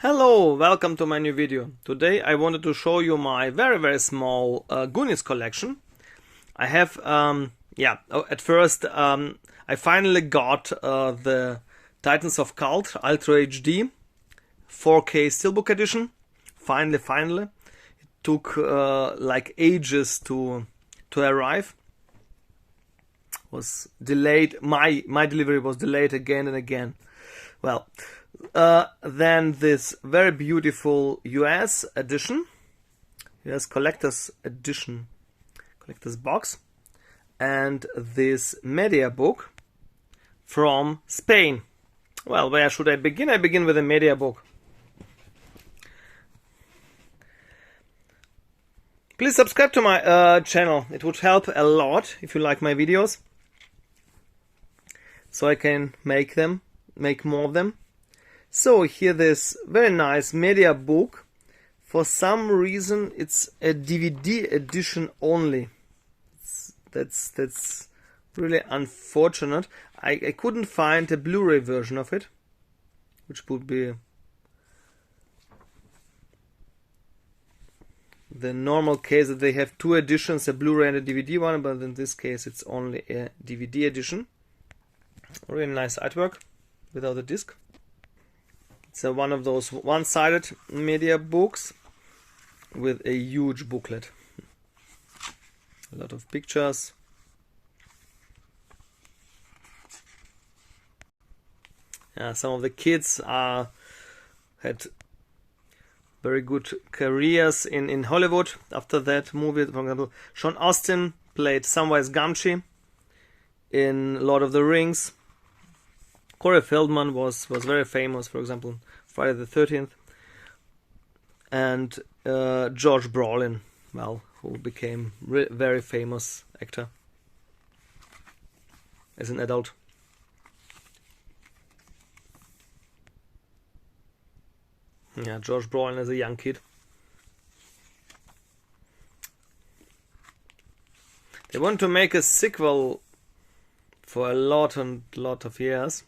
Hello, welcome to my new video. Today I wanted to show you my very small Goonies collection. I have, at first I finally got the Titans of Cult Ultra HD 4K Steelbook edition. Finally. It took like ages to arrive. Was delayed. My delivery was delayed again and again. Well, then this very beautiful US edition, US collector's edition, collector's box, and this Mediabook from Spain. Well, where should I begin? I begin with the Mediabook. Please subscribe to my channel. It would help a lot if you like my videos, so I can make more of them. So here this very nice Mediabook. For some reason it's a DVD edition only. That's really unfortunate. I couldn't find a Blu-ray version of it, which would be the normal case, that they have two editions, a Blu-ray and a DVD one, but in this case it's only a DVD edition. Really nice artwork without a disc. It's one of those one-sided media books with a huge booklet. A lot of pictures. Some of the kids had very good careers in Hollywood after that movie. For example, Sean Astin played Samwise Gamgee in Lord of the Rings. Corey Feldman was very famous, for example, Friday the 13th. And Josh Brolin, well, who became very famous actor as an adult. Yeah, Josh Brolin as a young kid. They want to make a sequel for a lot of years.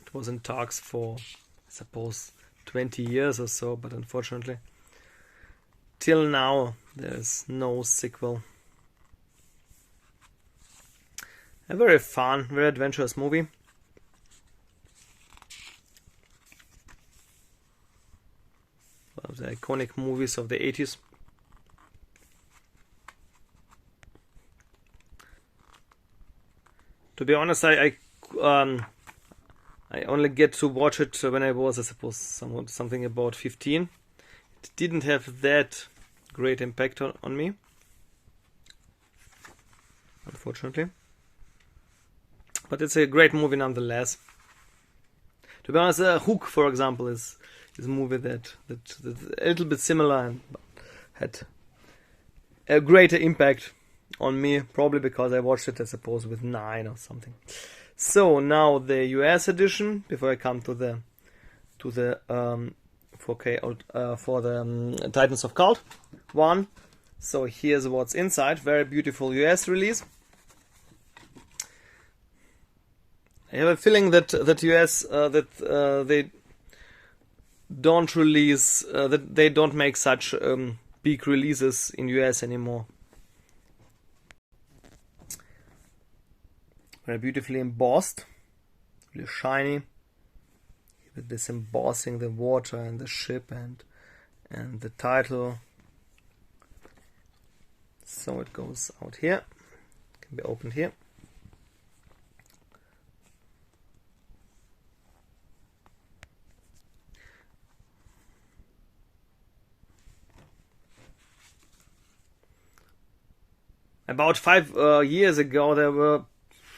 It was in talks for, I suppose, 20 years or so, but unfortunately, till now, there's no sequel. A very fun, very adventurous movie. One of the iconic movies of the 80s. To be honest, I only get to watch it when I was, I suppose, something about 15. It didn't have that great impact on me, unfortunately. But it's a great movie nonetheless. To be honest, Hook, for example, is a movie that a little bit similar and had a greater impact on me, probably because I watched it, I suppose, with 9 or something. So now the US edition, before I come to the 4K for the Titans of Cult one. So here's what's inside. Very beautiful US release. I have a feeling that US they don't release that they don't make such big releases in US anymore. Very beautifully embossed, really shiny, with this embossing the water and the ship and the title. So it goes out here, can be opened here. About 5 years ago, there were,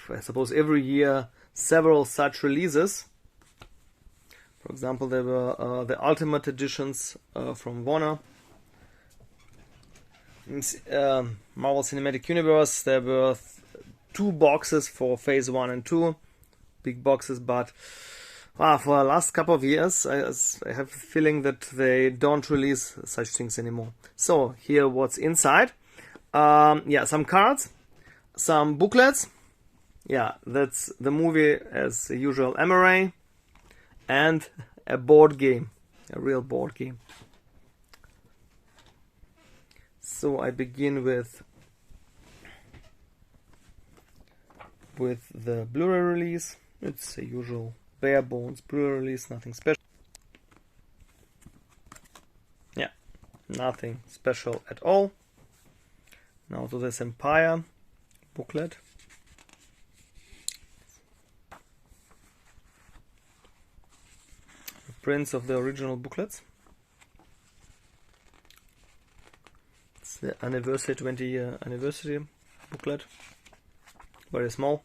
I suppose, every year several such releases. For example, there were the Ultimate editions from Warner. In Marvel Cinematic Universe, there were 2 boxes for Phase 1 and 2, big boxes, but for the last couple of years, I have a feeling that they don't release such things anymore. So here, what's inside? Some cards, some booklets. Yeah, that's the movie as usual, MRA, and a board game, a real board game. So I begin with the Blu-ray release. It's a usual bare bones Blu-ray release, nothing special. Yeah, nothing special at all. Now to this Empire booklet. The prints of the original booklets. It's the anniversary, 20-year anniversary booklet. Very small.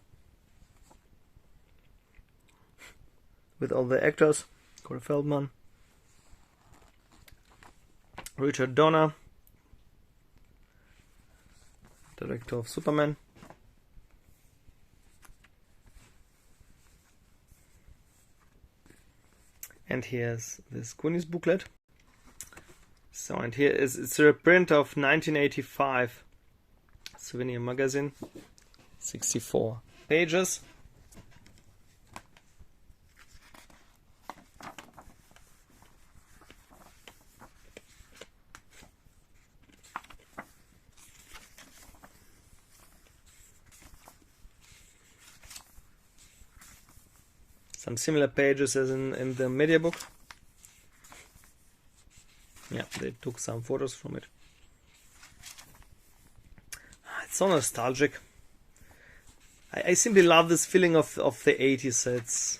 With all the actors. Corey Feldman. Richard Donner. Director of Superman. And here's this Goonies booklet. So, and here is, it's a reprint of 1985 Souvenir magazine. 64 pages. Some similar pages as in the Mediabook. Yeah, they took some photos from it. It's so nostalgic. I simply love this feeling of the 80s.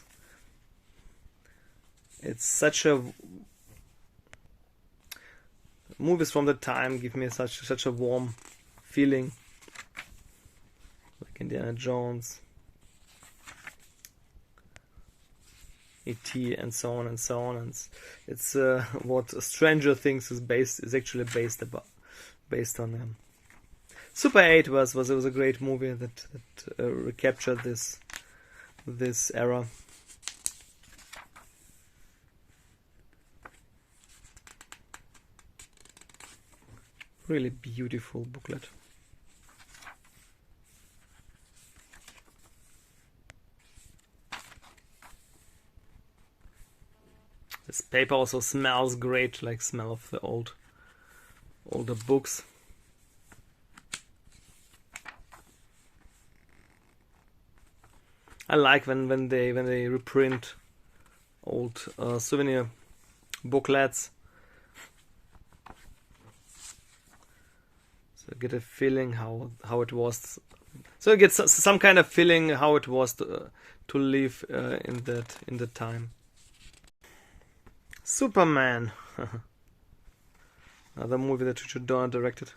It's such a... Movies from the time give me such a warm feeling. Like Indiana Jones, E.T. and so on and so on. And it's what Stranger Things is actually based on. Super 8 was a great movie that recaptured this era. Really beautiful booklet. This paper also smells great, like smell of the older books. I like when they reprint old souvenir booklets. So I get a feeling how it was. So I get some kind of feeling how it was to live in that time. Superman, another movie that Richard Donner directed.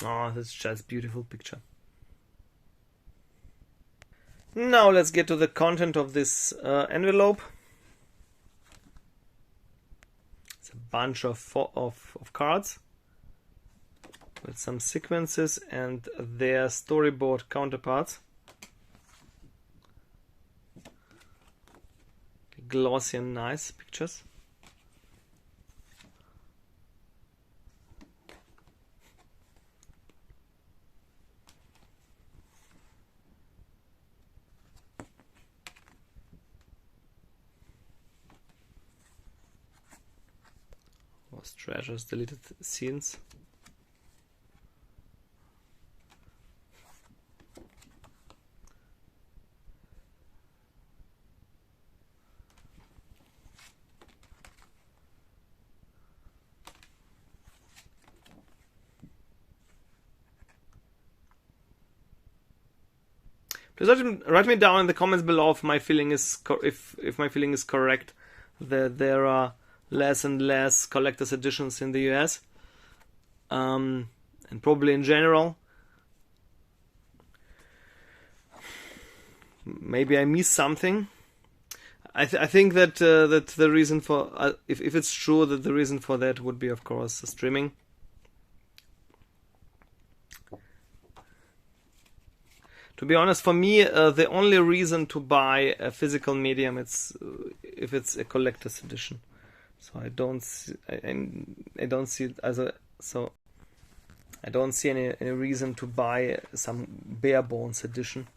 Oh, that's just a beautiful picture. Now let's get to the content of this envelope. It's a bunch of cards with some sequences and their storyboard counterparts. Glossy and nice pictures. Treasures, deleted scenes. Please write me down in the comments below if my feeling is if my feeling is correct that there are less and less collector's editions in the US, and probably in general. Maybe I missed something. I think that that the reason for if it's true that the reason for that would be, of course, streaming. To be honest, for me, the only reason to buy a physical medium it's if it's a collector's edition. So I don't see, I don't see it as a so I don't see any reason to buy some bare bones edition.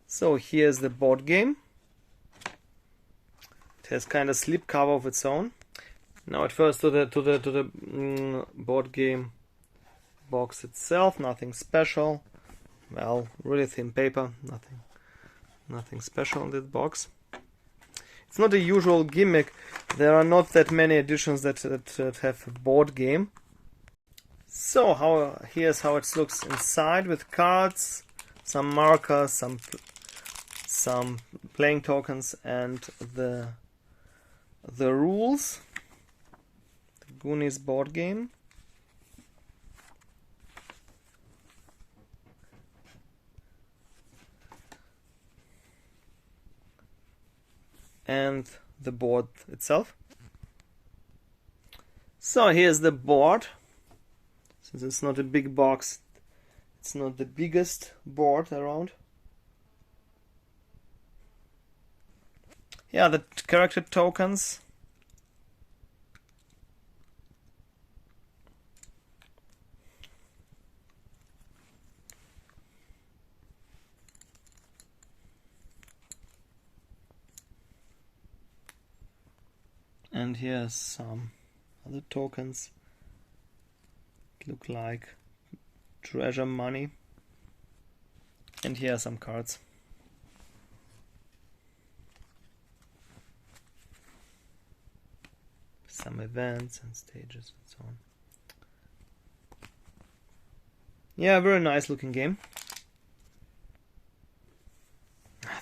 So here's the board game. It has kind of slip cover of its own. Now at first to the board game box itself, nothing special. Well, really thin paper, nothing special in this box. It's not a usual gimmick. There are not that many editions that have a board game. So here's how it looks inside, with cards, some markers, some playing tokens, and the rules. The Goonies board game. And the board itself. So here's the board. Since it's not a big box, it's not the biggest board around. Yeah, the character tokens. And here's some other tokens. Look like treasure money. And here are some cards. Some events and stages and so on. Yeah, very nice looking game.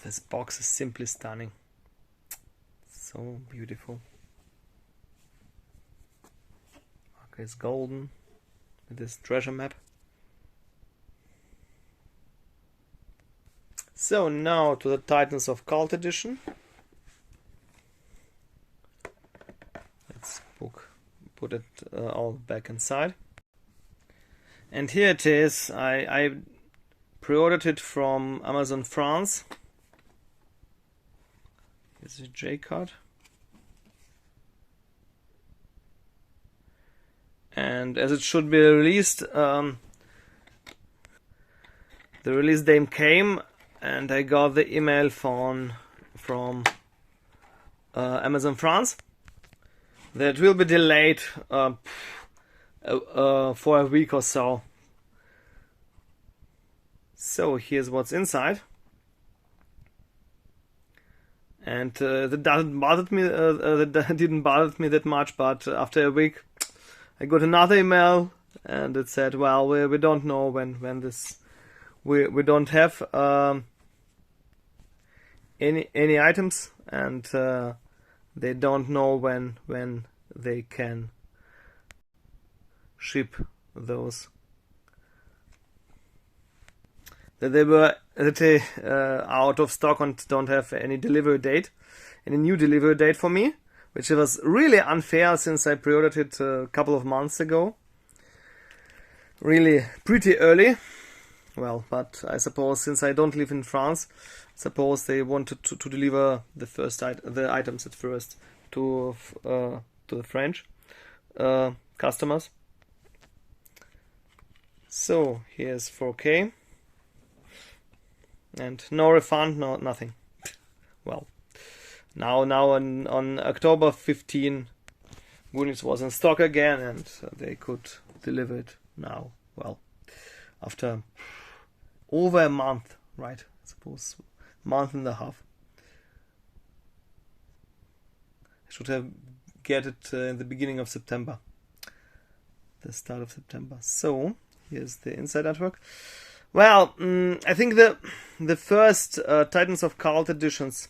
This box is simply stunning. So beautiful. Okay, it's golden with this treasure map. So now to the Titans of Cult edition. Let's put it all back inside. And here it is. I pre-ordered it from Amazon France. Here's a J card. And as it should be released, the release date came, and I got the email from Amazon France that will be delayed for a week or so. So here's what's inside, and that didn't bother me. That didn't bother me that much, but after a week, I got another email, and it said, "Well, we don't know when this we don't have any items, and they don't know when they can ship those. That they out of stock and don't have any delivery date, any new delivery date for me." Which was really unfair since I pre-ordered it a couple of months ago. Really pretty early. Well, but I suppose since I don't live in France, suppose they wanted to deliver the items at first to the French customers. So here's 4K. And no refund, no nothing. Well. Now on October 15, Goonies was in stock again, and they could deliver it now. Well, after over a month, right? I suppose month and a half. I should have get it in the beginning of September, the start of September. So here's the inside artwork. Well, I think the first Titans of Cult editions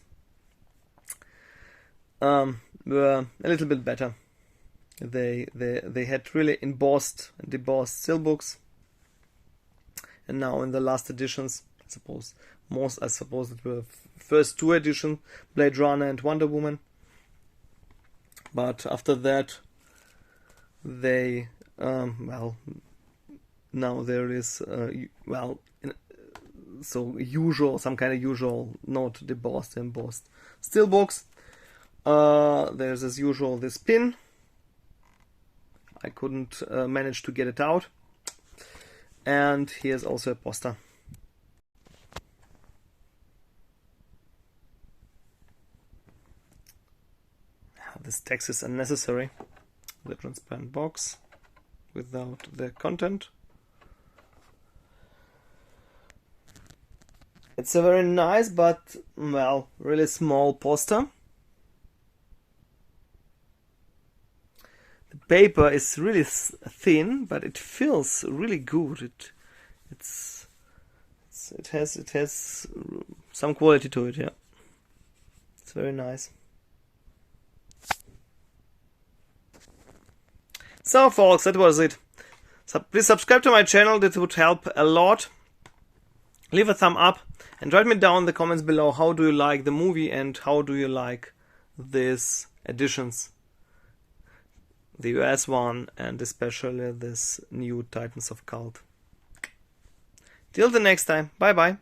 were a little bit better. They had really embossed and debossed steelbooks, and now in the last editions, I suppose it were first two editions, Blade Runner and Wonder Woman. But after that, they well, now there is so usual, some kind of usual, not embossed. Steelbooks. There's as usual this pin. I couldn't manage to get it out. And here's also a poster. This text is unnecessary. The transparent box without the content. It's a very nice but, well, really small poster. The paper is really thin, but it feels really good. It has some quality to it, yeah. It's very nice. So folks, that was it. Please subscribe to my channel, that would help a lot. Leave a thumb up and write me down in the comments below how do you like the movie and how do you like these editions. The US one and especially this new Titans of Cult. Till the next time, bye bye.